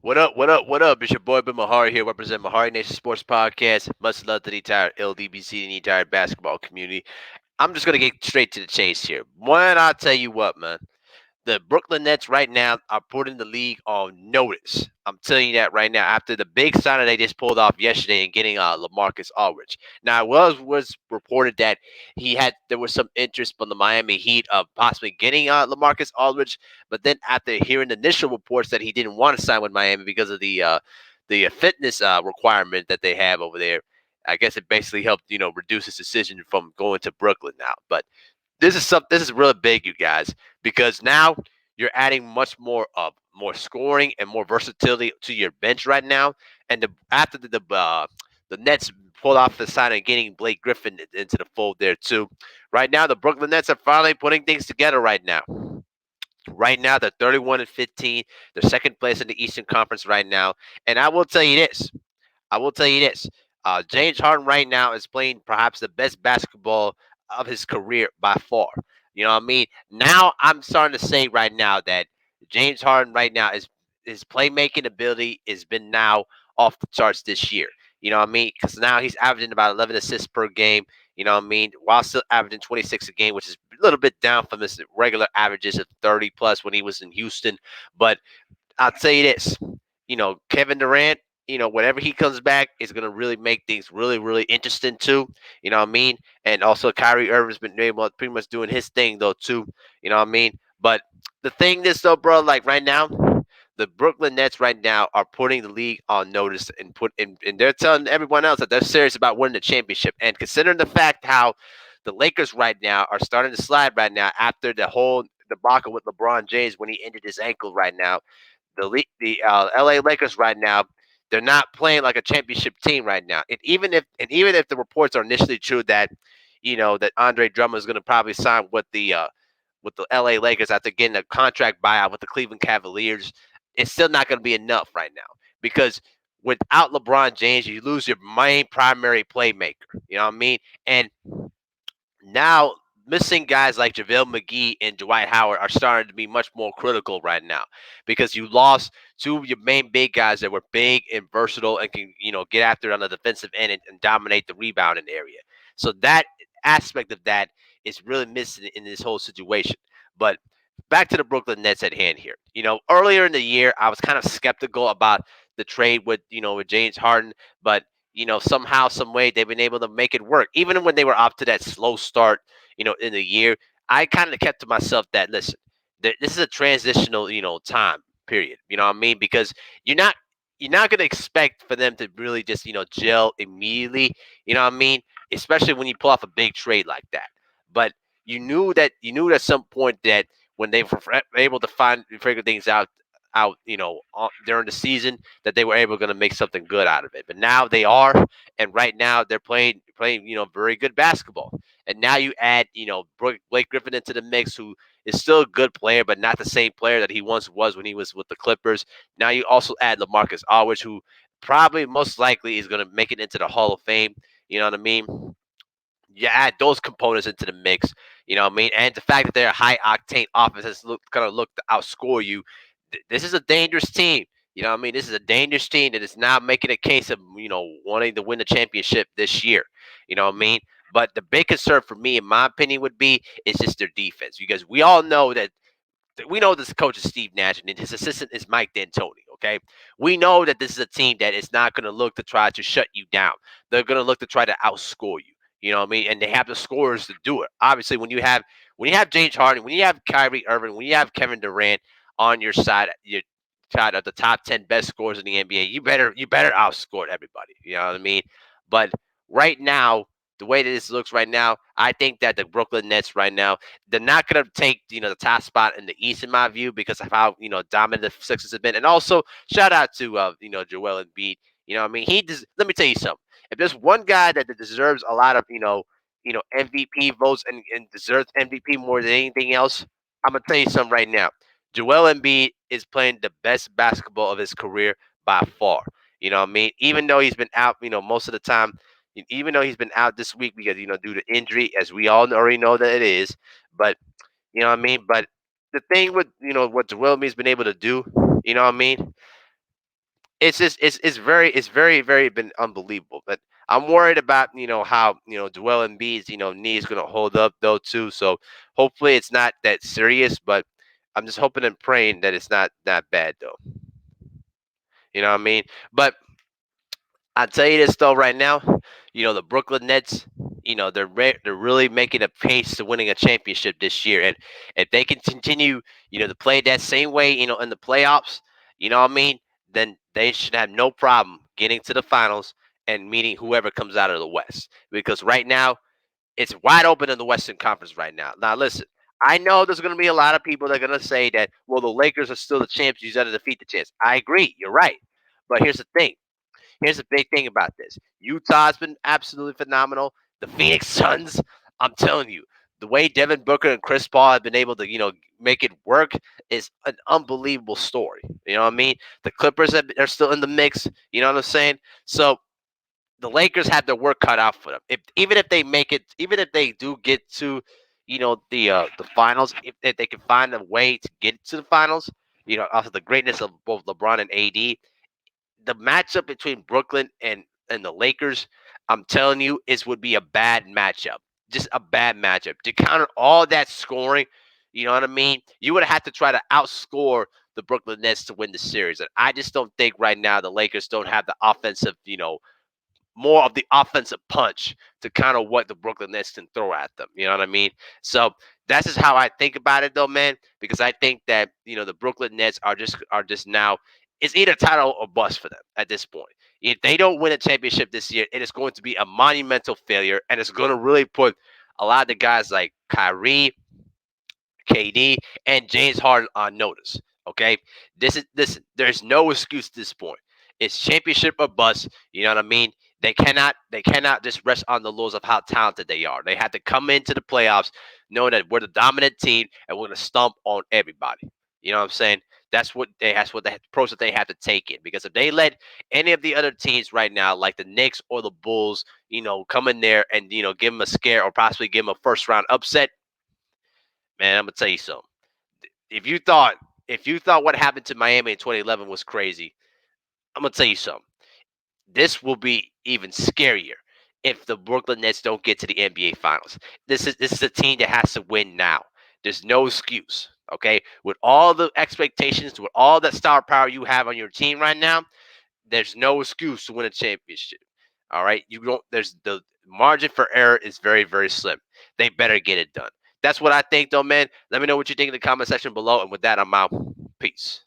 What up? What up? What up? It's your boy Ben Mahari here, representing Mahari Nation Sports Podcast. Much love to the entire LDBC and the entire basketball community. I'm just gonna get straight to the chase here. One, I'll tell you what, man. The Brooklyn Nets right now are putting the league on notice. I'm telling you that right now. After the big signing they just pulled off yesterday and getting LaMarcus Aldridge. Now, it was reported that there was some interest from the Miami Heat of possibly getting LaMarcus Aldridge, but then after hearing the initial reports that he didn't want to sign with Miami because of the fitness requirement that they have over there, I guess it basically helped reduce his decision from going to Brooklyn now. But this is really big, you guys, because now you're adding much more scoring and more versatility to your bench right now. And after the Nets pulled off the sign and getting Blake Griffin into the fold there too. Right now, the Brooklyn Nets are finally putting things together. Right now, they're 31-15. They're second place in the Eastern Conference right now. And I will tell you this. James Harden right now is playing perhaps the best basketball of his career by far. You know what I mean? Now I'm starting to say right now that James Harden right now is his playmaking ability has been now off the charts this year. You know what I mean? Because now he's averaging about 11 assists per game. You know what I mean? While still averaging 26 a game, which is a little bit down from his regular averages of 30 plus when he was in Houston. But I'll tell you this, Kevin Durant, whenever he comes back, is going to really make things really, really interesting too. You know what I mean? And also Kyrie Irving's been able pretty much doing his thing though too. You know what I mean? But the thing is though, bro, like right now, the Brooklyn Nets right now are putting the league on notice and they're telling everyone else that they're serious about winning the championship. And considering the fact how the Lakers right now are starting to slide right now after the whole debacle with LeBron James when he injured his ankle right now, the LA Lakers right now, they're not playing like a championship team right now. And even if the reports are initially true that that Andre Drummond is going to probably sign with the LA Lakers after getting a contract buyout with the Cleveland Cavaliers, it's still not going to be enough right now because without LeBron James, you lose your main primary playmaker. You know what I mean? And now missing guys like JaVale McGee and Dwight Howard are starting to be much more critical right now because you lost two of your main big guys that were big and versatile and can, get after it on the defensive end and dominate the rebounding area. So that aspect of that is really missing in this whole situation. But back to the Brooklyn Nets at hand here. Earlier in the year, I was kind of skeptical about the trade with James Harden, but somehow, some way, they've been able to make it work. Even when they were up to that slow start, in the year, I kind of kept to myself that listen, this is a transitional, time period. You know what I mean? Because you're not you're not gonna expect for them to really just gel immediately. You know what I mean? Especially when you pull off a big trade like that. But you knew at some point that when they were able to figure things out during the season that they were able to make something good out of it. But now they are, and right now they're playing very good basketball. And now you add Blake Griffin into the mix, who is still a good player, but not the same player that he once was when he was with the Clippers. Now you also add LaMarcus Aldridge, who probably most likely is going to make it into the Hall of Fame. You know what I mean? You add those components into the mix, you know what I mean? And the fact that they're a high octane offense that's gonna look to outscore you. This is a dangerous team. You know what I mean? This is a dangerous team that is now making a case of, wanting to win the championship this year. You know what I mean? But the big concern for me, in my opinion, would be is just their defense. Because we know this coach is Steve Nash and his assistant is Mike D'Antoni. Okay, we know that this is a team that is not going to look to try to shut you down. They're going to look to try to outscore you. You know what I mean? And they have the scorers to do it. Obviously, when you have James Harden, when you have Kyrie Irving, when you have Kevin Durant on your side of the top 10 best scorers in the NBA, you better outscore everybody. You know what I mean? But right now, the way that this looks right now, I think that the Brooklyn Nets right now, they're not going to take the top spot in the East in my view because of how dominant the Sixers have been, and also shout out to Joel Embiid. You know what I mean? Let me tell you something. If there's one guy that deserves a lot of MVP votes and deserves MVP more than anything else, I'm gonna tell you something right now. Joel Embiid is playing the best basketball of his career by far. You know what I mean? Even though he's been out, most of the time, even though he's been out this week because due to injury, as we all already know that it is. But you know what I mean. But the thing with what Joel Embiid's been able to do, you know what I mean. it's very been unbelievable. But I'm worried about how Joel Embiid's knee is gonna hold up though too. So hopefully it's not that serious, but I'm just hoping and praying that it's not that bad though. You know what I mean? But I'll tell you this though, right now, the Brooklyn Nets, they're really making a pace to winning a championship this year, and if they can continue, to play that same way, in the playoffs, you know what I mean, then they should have no problem getting to the finals and meeting whoever comes out of the West, because right now it's wide open in the Western Conference right now. Now, listen. I know there's going to be a lot of people that are going to say that, well, the Lakers are still the champs. You got to defeat the champs. I agree. You're right. But here's the thing. Here's the big thing about this. Utah's been absolutely phenomenal. The Phoenix Suns, I'm telling you, the way Devin Booker and Chris Paul have been able to, make it work is an unbelievable story. You know what I mean? The Clippers are still in the mix. You know what I'm saying? So the Lakers have their work cut out for them. Even if they make it, even if they do get to, the finals, if they can find a way to get to the finals, off of the greatness of both LeBron and AD, the matchup between Brooklyn and the Lakers, I'm telling you, is would be a bad matchup. Just a bad matchup. To counter all that scoring, you know what I mean? You would have to try to outscore the Brooklyn Nets to win the series. And I just don't think right now the Lakers don't have the offensive, more of the offensive punch to kind of what the Brooklyn Nets can throw at them. You know what I mean? So that's just how I think about it, though, man. Because I think that the Brooklyn Nets are just now. It's either title or bust for them at this point. If they don't win a championship this year, it is going to be a monumental failure, and it's going to really put a lot of the guys like Kyrie, KD, and James Harden on notice. Okay, this. There's no excuse at this point. It's championship or bust. You know what I mean? They cannot just rest on the laurels of how talented they are. They have to come into the playoffs knowing that we're the dominant team and we're gonna stomp on everybody. You know what I'm saying? That's what the approach that they have to take it. Because if they let any of the other teams right now, like the Knicks or the Bulls, come in there and give them a scare or possibly give them a first round upset, man, I'm gonna tell you something. If you thought if you thought what happened to Miami in 2011 was crazy, I'm gonna tell you something. This will be even scarier if the Brooklyn Nets don't get to the NBA Finals. This is a team that has to win now. There's no excuse. Okay, with all the expectations, with all that star power you have on your team right now, there's no excuse to win a championship. All right, you don't. There's the margin for error is very very slim. They better get it done. That's what I think, though, man. Let me know what you think in the comment section below. And with that, I'm out. Peace.